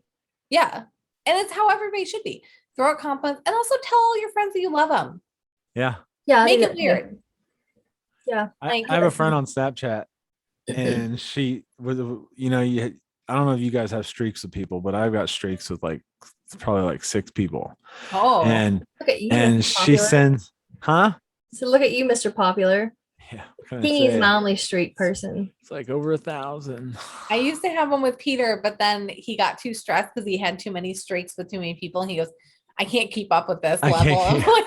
Yeah. And it's how everybody should be. Throw out compliments and also tell all your friends that you love them. Yeah. Yeah. Make it weird. Yeah. I have a friend on Snapchat, and she was, I don't know if you guys have streaks with people, but I've got streaks with like probably like 6 people. Oh, And Look at you, and Mr. she Popular. sends, huh? So look at you, Mr. Popular. Yeah. what can I He's say? my only street person. It's like over 1,000. I used to have one with Peter, but then he got too stressed because he had too many streaks with too many people. And he goes, I can't keep up with this I level. can't I'm like,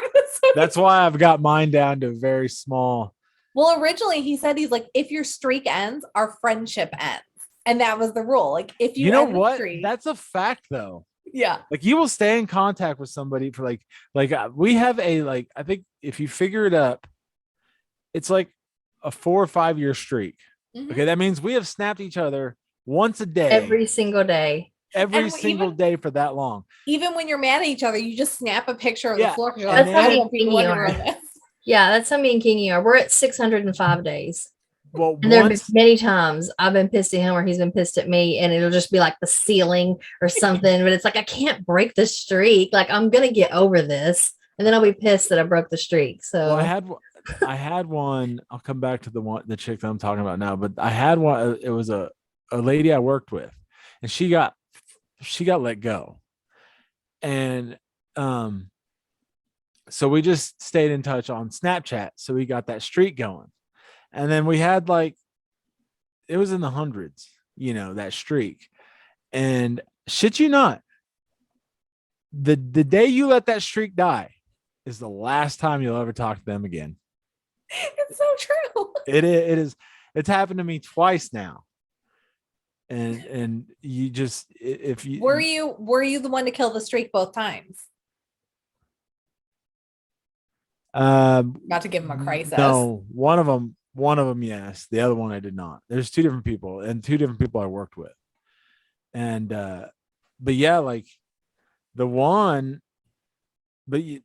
That's why I've got mine down to very small. well, originally he said, he's like, if your streak ends, our friendship ends. And that was the rule. Like, if you You know end the what? streak, That's a fact though. yeah. Like you will stay in contact with somebody for we have a, like, I think if you figure it up, it's like a 4 or 5 year streak. Mhm. Okay. That means we have snapped each other once a day, Every single day. every And single day for that long. Even when you're mad at each other, you just snap a picture of Yeah, the floor. 'Cause you're and like, then- I don't want people Thinking wondering on this. Yeah, that's how me and Kingy are. We're at 605 days. Well, And there have been once many times I've been pissed at him or he's been pissed at me, and it'll just be like the ceiling or something. But it's like, I can't break the streak. Like, I'm going to get over this. And then I'll be pissed that I broke the streak. So well, I had one. I'll come back to the chick that I'm talking about now, but I had one. It was a lady I worked with, and she got let go, and so we just stayed in touch on Snapchat. So we got that streak going, and then we had like, it was in the hundreds, that streak, and shit you not, the day you let that streak die is the last time you'll ever talk to them again. It's so true. It is. It's happened to me twice now. And you just, if you Were you the one to kill the streak both times? Not to give him a crisis. No, one of them, yes. The other one I did not. There's 2 different people, and 2 different people I worked with. And but yeah, like the one, the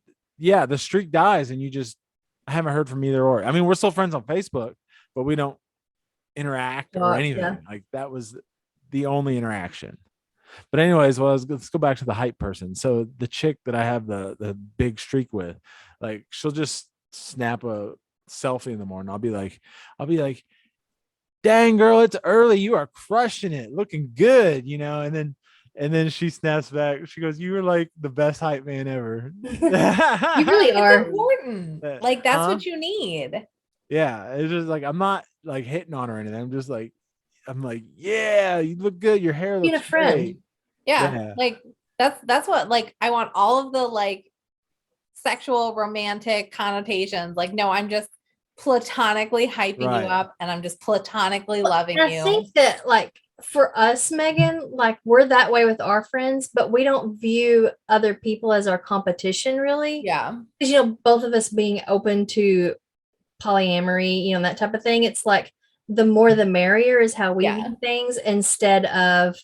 streak dies, and I haven't heard from either or. I mean, we're still friends on Facebook, but we don't interact or anything. Yeah. Like that was the only interaction. But anyways, let's go back to the hype person. So the chick that I have the big streak with, like she'll just snap a selfie in the morning. I'll be like, dang girl, it's early. You are crushing it, looking good, and then she snaps back. She goes, you were like the best hype man ever. you really are. Important. Like that's what you need. Yeah. It's just like, I'm not like hitting on her or anything. I'm like, yeah, you look good. Your hair Being looks a friend. great. Yeah. Yeah. Like that's what, like, I want all of the like sexual romantic connotations. Like, no, I'm just platonically hyping Right. you up, and I'm just platonically loving And you. I think that, like, for us, Megan, like, we're that way with our friends, but we don't view other people as our competition, really. Yeah. Because, both of us being open to polyamory, that type of thing. It's like the more the merrier is how we Yeah. view things, instead of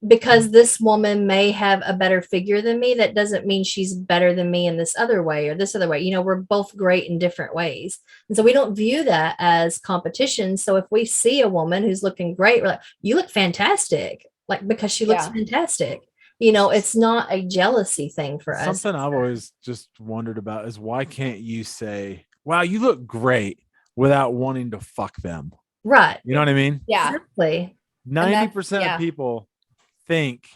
because this woman may have a better figure than me, that doesn't mean she's better than me in this other way or this other way. We're both great in different ways. And so we don't view that as competition. So if we see a woman who's looking great, we're like, you look fantastic, like, because she looks fantastic. It's not a jealousy thing for us. Something I've always just wondered about is why can't you say, wow, you look great without wanting to fuck them? Right. You know what I mean? Yeah. Exactly. 90% of people think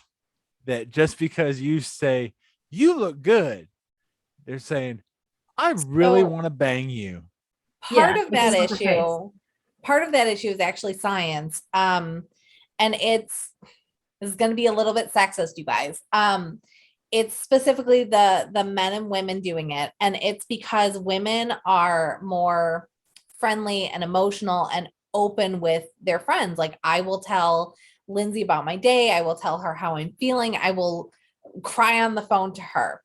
that just because you say you look good, they're saying, I really want to bang you. Part of that issue is actually science. And this is going to be a little bit sexist, you guys. It's specifically the men and women doing it. And it's because women are more friendly and emotional and open with their friends. Like, I will tell Lindsey about my day. I will tell her how I'm feeling. I will cry on the phone to her.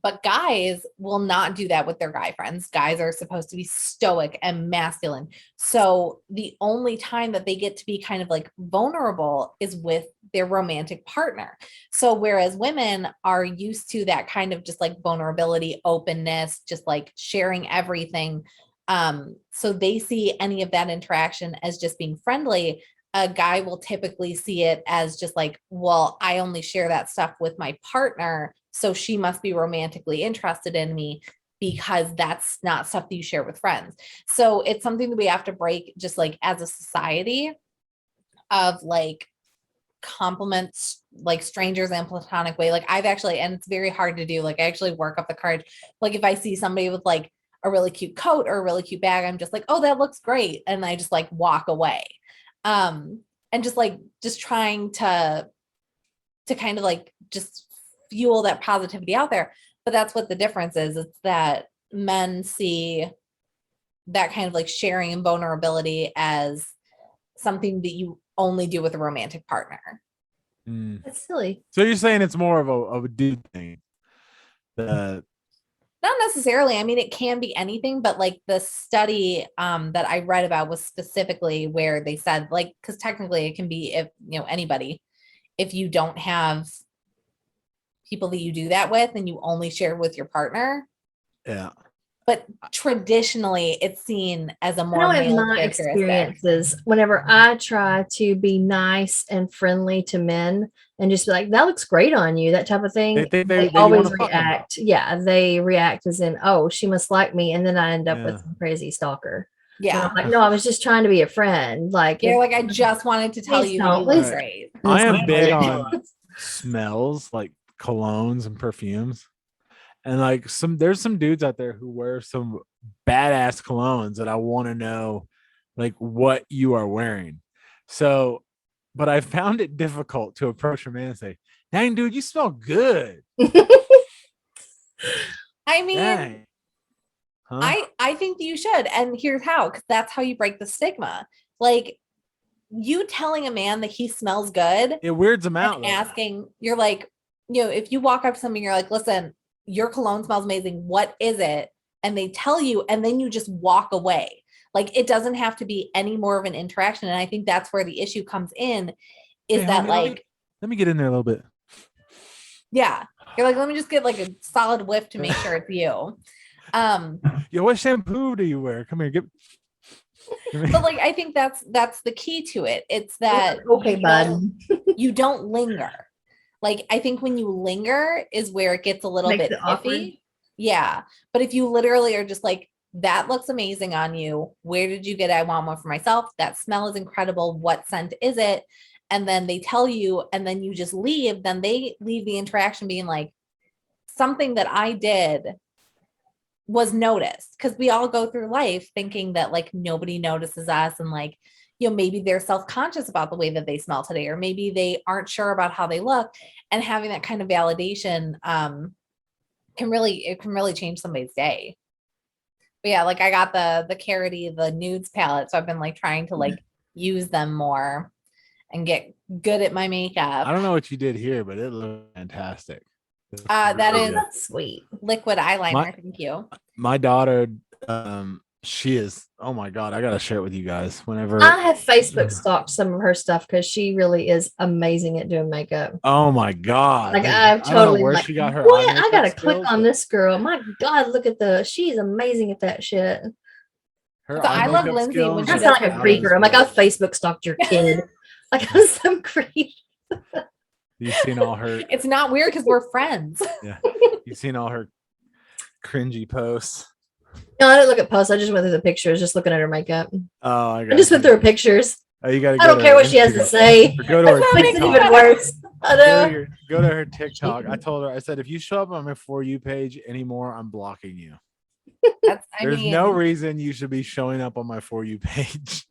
But guys will not do that with their guy friends. Guys are supposed to be stoic and masculine. So the only time that they get to be kind of like vulnerable is with their romantic partner. So whereas women are used to that kind of just like vulnerability, openness, just like sharing everything. So they see any of that interaction as just being friendly. A guy will typically see it as just like, well, I only share that stuff with my partner, so she must be romantically interested in me, because that's not stuff that you share with friends. So it's something that we have to break, just like as a society, of like compliments, like strangers in a platonic way. Like I've actually, and it's very hard to do, like I actually work up the courage. Like if I see somebody with like a really cute coat or a really cute bag, I'm just like, oh, that looks great. And I just like walk away. And just trying to kind of like just fuel that positivity out there. But that's what the difference is. It's that men see that kind of like sharing and vulnerability as something that you only do with a romantic partner. That's silly. So you're saying it's more of a dude thing? Not necessarily. I mean, it can be anything, but like the study that I read about was specifically where they said, like, because technically it can be, if anybody, if you don't have people that you do that with and you only share with your partner. Yeah. But traditionally it's seen as a more in my experiences, whenever I try to be nice and friendly to men and just be like, that looks great on you, that type of thing, they always react. Yeah, they react as in, oh, she must like me. And then I end up with some crazy stalker. Yeah. I'm like, no, I was just trying to be a friend. Like, like, I just wanted to tell you that you look great. I am big on smells, like colognes and perfumes. And like there's some dudes out there who wear some badass colognes that I want to know like what you are wearing. So, but I found it difficult to approach a man and say, dang, dude, you smell good. I mean, I think you should. And here's how, because that's how you break the stigma. Like, you telling a man that he smells good, it weirds him out. Asking, you're like, if you walk up to somebody, you're like, listen, your cologne smells amazing. What is it? And they tell you, and then you just walk away. Like, it doesn't have to be any more of an interaction. And I think that's where the issue comes in, is that homie, let me get in there a little bit. Yeah. You're like, let me just get like a solid whiff to make sure it's you. Yo, what shampoo do you wear? Come here, But like, I think that's the key to it. It's that you don't linger. Like, I think when you linger is where it gets a little bit iffy. Yeah. But if you literally are just like, that looks amazing on you. Where did you get it? I want one for myself. That smell is incredible. What scent is it? And then they tell you, and then you just leave. Then they leave the interaction being like, something that I did was noticed. Because we all go through life thinking that like nobody notices us, and like, maybe they're self-conscious about the way that they smell today, or maybe they aren't sure about how they look, and having that kind of validation can really change somebody's day. But yeah, like I got the Carity, the nudes palette, so I've been like trying to like use them more and get good at my makeup. I don't know what you did here, but it looked fantastic. That is sweet liquid eyeliner. Thank you. My daughter She is. Oh my god, I gotta share it with you guys whenever. I have Facebook stalked some of her stuff because she really is amazing at doing makeup. Oh my god, Like dude, I've I don't know totally where like, she got her eye what? I makeup gotta click skills, on but this girl. My God, look at she's amazing at that shit. her So eye I love makeup Lindsay when skills she I are does sound like her a out of creeper. this I'm like, I world. Facebook stalked your kid. Like I'm some creep. You've seen all her. It's not weird because we're friends. Yeah, you've seen all her cringy posts. No, I didn't look at posts. I just went through the pictures, just looking at her makeup. Oh, I I got just went you. through her pictures. Oh, you gotta I go don't to care her what she has to Instagram. say. Or go to her Does that Makes make it it even TikTok. worse. I know. Go to her TikTok. I told her, I said, if you show up on my For You page anymore, I'm blocking you. There's no reason you should be showing up on my For You page.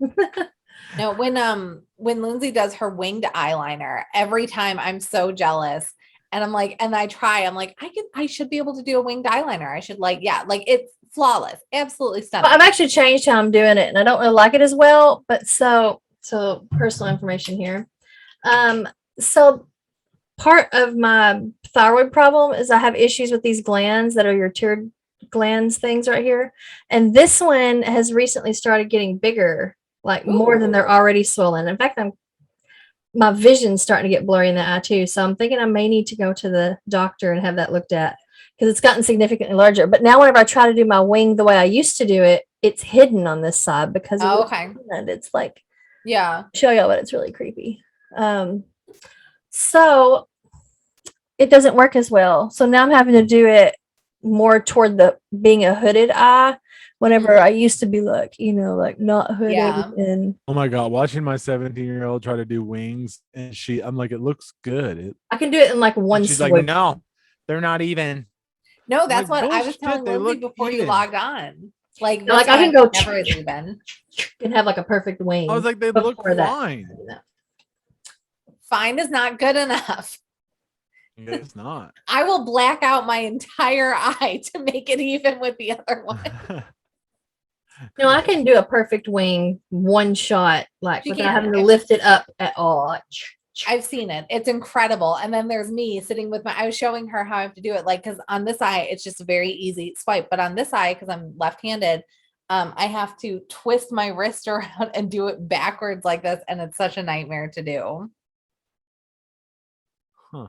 No, when Lindsay does her winged eyeliner, every time I'm so jealous. And I'm like, and I'm like, I should be able to do a winged eyeliner. I should like it's flawless, absolutely stunning. I've actually changed how I'm doing it, and I don't really like it as well. But so personal information here. So part of my thyroid problem is I have issues with these glands that are your thyroid glands things right here, and this one has recently started getting bigger, like more than they're already swollen. In fact, my vision's starting to get blurry in the eye too. So I'm thinking I may need to go to the doctor and have that looked at because it's gotten significantly larger. But now whenever I try to do my wing the way I used to do it, it's hidden on this side because of and it's like, yeah, show y'all, but it's really creepy. So it doesn't work as well. So now I'm having to do it more toward the being a hooded eye. Whenever I used to be like, like not hooded. Yeah. And oh my god, watching my 17-year-old try to do wings, and I'm like, it looks good. I can do it in like one she's swoop. like, no, they're not even. No, that's like, what I was telling they Lindsay before even. you logged on. Like, I can go never is even. And have like a perfect wing. I was like, they look fine. Fine is not good enough. It's not. I will black out my entire eye to make it even with the other one. No, I can do a perfect wing one shot, like without having to lift it up at all. I've seen it. It's incredible. And then there's me sitting with I was showing her how I have to do it. Like, cause on this eye, it's just a very easy swipe, but on this eye, cause I'm left-handed, I have to twist my wrist around and do it backwards like this. And it's such a nightmare to do. Huh.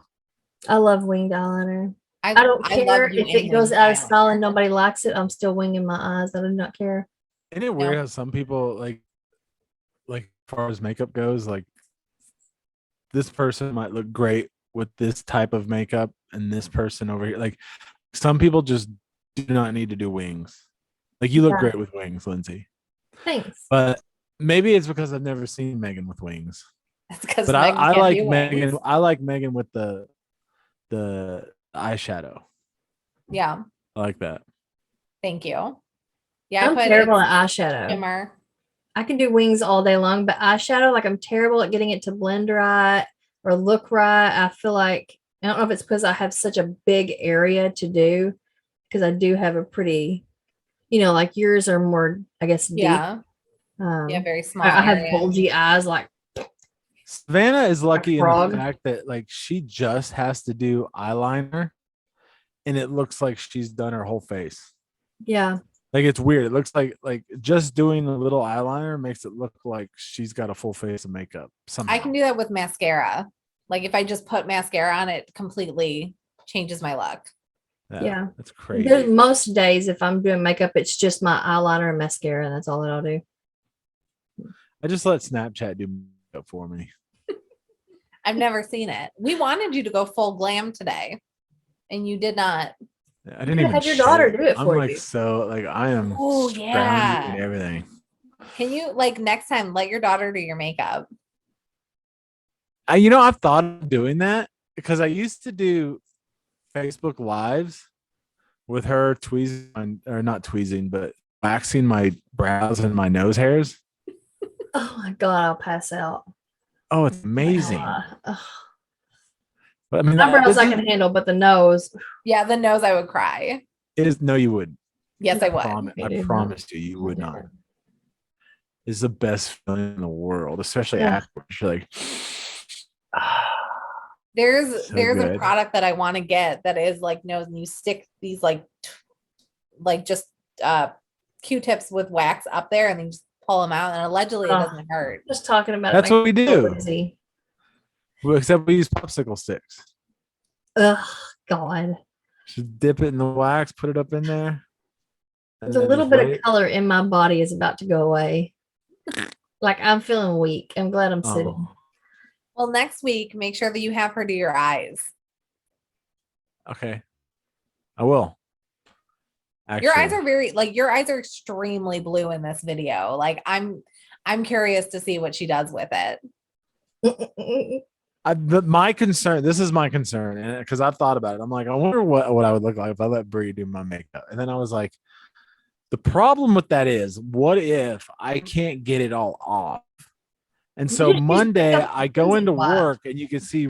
I love winged eyeliner. I don't care if it goes out of style and nobody likes it. I'm still winging my eyes. I do not care. Isn't it weird how some people like as far as makeup goes, like this person might look great with this type of makeup and this person over here. Like some people just do not need to do wings. Like you look great with wings, Lindsay. Thanks. But maybe it's because I've never seen Megan with wings. That's because but I like Megan. Wings. I like Megan with the eyeshadow. Yeah. I like that. Thank you. Yeah, I'm terrible at eyeshadow. Shimmer. I can do wings all day long, but eyeshadow, like I'm terrible at getting it to blend right or look right. I feel like, I don't know if it's because I have such a big area to do, because I do have a pretty, like yours are more, I guess, deep. Yeah. Very small. I have bulgy eyes, like Savannah is lucky in the fact that like she just has to do eyeliner and it looks like she's done her whole face. Yeah. Like it's weird. It looks like just doing a little eyeliner makes it look like she's got a full face of makeup. Somehow. I can do that with mascara. Like if I just put mascara on, it completely changes my look. Yeah. That's crazy. There's most days if I'm doing makeup, it's just my eyeliner and mascara, and that's all that I'll do. I just let Snapchat do makeup for me. I've never seen it. We wanted you to go full glam today, and you did not. I didn't even have your daughter do it for you. I'm like, so like I am yeah, and everything. Can you like next time let your daughter do your makeup? I've thought of doing that because I used to do Facebook lives with her tweezing, or not tweezing, but waxing my brows and my nose hairs. Oh my God, I'll pass out. Oh, it's amazing. But I mean, my brows I can handle, but the nose. Yeah, the nose I would cry. It is. No, you would. Yes, I would. I promise you would not. It's the best feeling in the world, especially afterwards. You're like, there's a product that I want to get that is like nose, and you stick these like just Q-tips with wax up there and then just pull them out, and allegedly it doesn't hurt. Just talking about That's what we do. Lindsey. Well, except we use popsicle sticks. Ugh, God. Just dip it in the wax, put it up in there. There's a little bit of color in my body is about to go away. Like I'm feeling weak. I'm glad I'm sitting. Well, next week, make sure that you have her do your eyes. Okay. I will. Actually. Your eyes are extremely blue in this video. Like I'm curious to see what she does with it. My concern, this is my concern, because I've thought about it. I'm like, I wonder what I would look like if I let Brie do my makeup. And then I was like, the problem with that is, what if I can't get it all off? And so Monday I go into work and you can see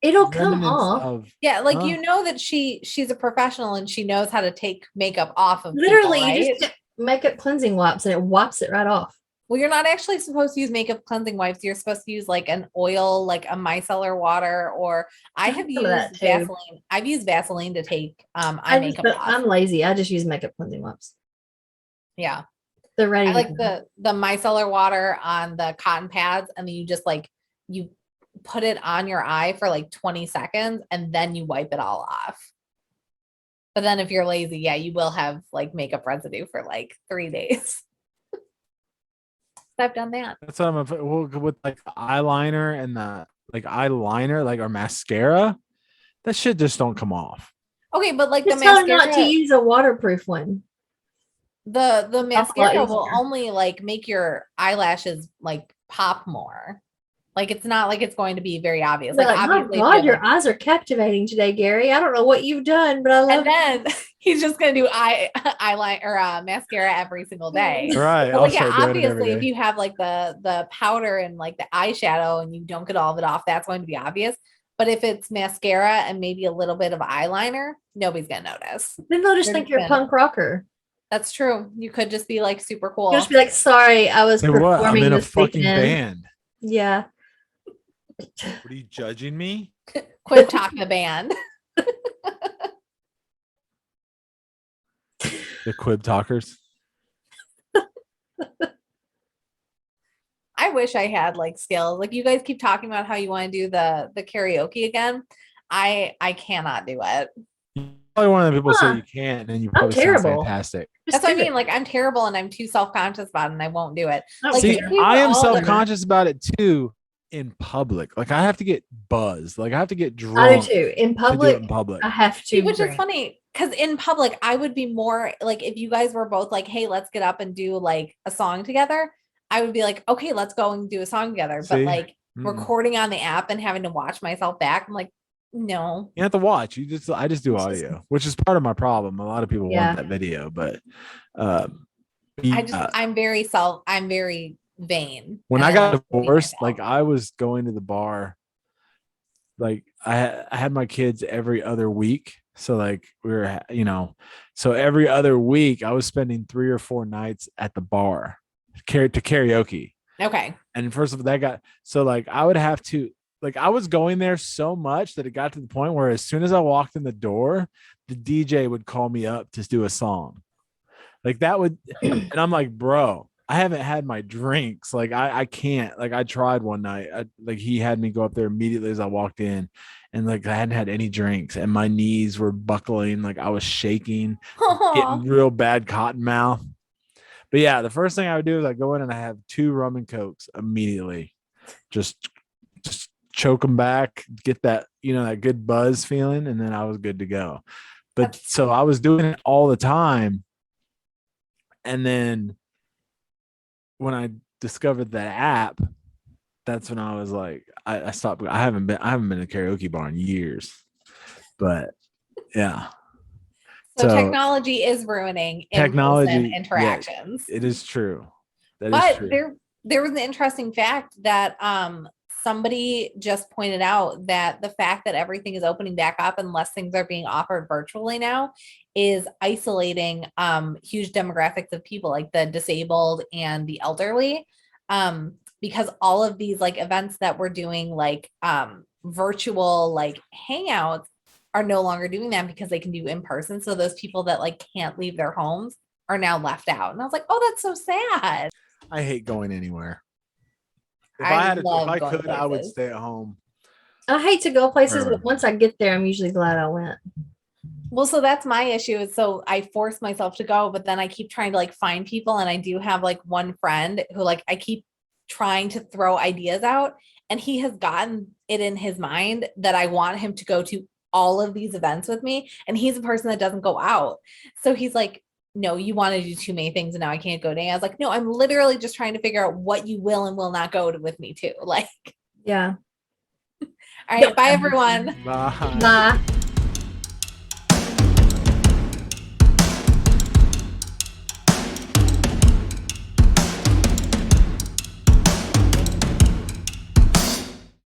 it'll come off. You know that she's a professional and she knows how to take makeup off of literally people, right? You just get makeup cleansing wipes and it wipes it right off. Well, you're not actually supposed to use makeup cleansing wipes. You're supposed to use like an oil, like a micellar water, or I have used Vaseline. I've used Vaseline to take eye makeup off. I'm lazy. I just use makeup cleansing wipes. Yeah. They're ready. I like the micellar water on the cotton pads, and then you just like you put it on your eye for like 20 seconds and then you wipe it all off. But then if you're lazy, yeah, you will have like makeup residue for like 3 days. I've done that. That's what I'm with like the eyeliner and the like eyeliner, like our mascara. That shit just don't come off. Okay, but like just the mascara, not to use a waterproof one. The mascara will only like make your eyelashes like pop more. Like it's not like it's going to be very obvious. Like obviously, my God, your eyes are captivating today, Gary. I don't know what you've done, but I love. And then he's just gonna do eyeliner or mascara every single day. Right. But, like, yeah, obviously, if you have like the powder and like the eyeshadow and you don't get all of it off, that's going to be obvious. But if it's mascara and maybe a little bit of eyeliner, nobody's gonna notice. Then they'll just think you're a punk rocker. That's true. You could just be like super cool. You'll just be like, sorry, I was performing I'm in a fucking weekend. band. Yeah. What are you judging me? Quib Talk the band. The Quib Talkers. I wish I had like skills. Like you guys keep talking about how you want to do the karaoke again. I cannot do it. Probably one of the people say you can't, and you probably sound fantastic. That's what I mean. Like I'm terrible, and I'm too self-conscious about it, and I won't do it. Like, see, I am self-conscious about it too. In public, like I have to get buzzed, like I have to get drunk. I do too. In public, I have to. Which is funny because in public, I would be more like if you guys were both like, "Hey, let's get up and do like a song together." I would be like, "Okay, let's go and do a song together." But like recording on the app and having to watch myself back, I'm like, no. You have to watch. I just do audio, which is part of my problem. A lot of people want that video, but I'm very vain. When I got divorced, like I was going to the bar, like I had my kids every other week. So like we were, so every other week I was spending 3 or 4 nights at the bar to karaoke. Okay. And first of all, like I would have to, like I was going there so much that it got to the point where as soon as I walked in the door, the DJ would call me up to do a song. Like that would, and I'm like, bro, I haven't had my drinks. Like I can't. Like I tried one night. Like he had me go up there immediately as I walked in, and like I hadn't had any drinks, and my knees were buckling. Like I was shaking, getting real bad cotton mouth. But yeah, the first thing I would do is I go in and I have 2 rum and cokes immediately, just choke them back, get that that good buzz feeling, and then I was good to go. But so I was doing it all the time, and then when I discovered that app, that's when I was like, I stopped. I haven't been to a karaoke bar in years, but yeah. So technology is ruining in-person interactions. Yeah, it is true. But there was an interesting fact that somebody just pointed out that the fact that everything is opening back up unless things are being offered virtually now is isolating huge demographics of people like the disabled and the elderly, because all of these like events that we're doing like virtual like hangouts are no longer doing that because they can do in person. So those people that like can't leave their homes are now left out. And I was like, oh, that's so sad. I hate going anywhere. If I if love I going could, I would places. stay at home. I hate to go places, Forever. but once I get there, I'm usually glad I went. Well, so that's my issue. Is so I force myself to go, but then I keep trying to like find people. And I do have like one friend who like I keep trying to throw ideas out, and he has gotten it in his mind that I want him to go to all of these events with me. And he's a person that doesn't go out. So he's like, no, you want to do too many things and now I can't go to. I was like, no, I'm literally just trying to figure out what you will and will not go to with me too. Like, Yeah. all right, bye everyone. Bye. Bye.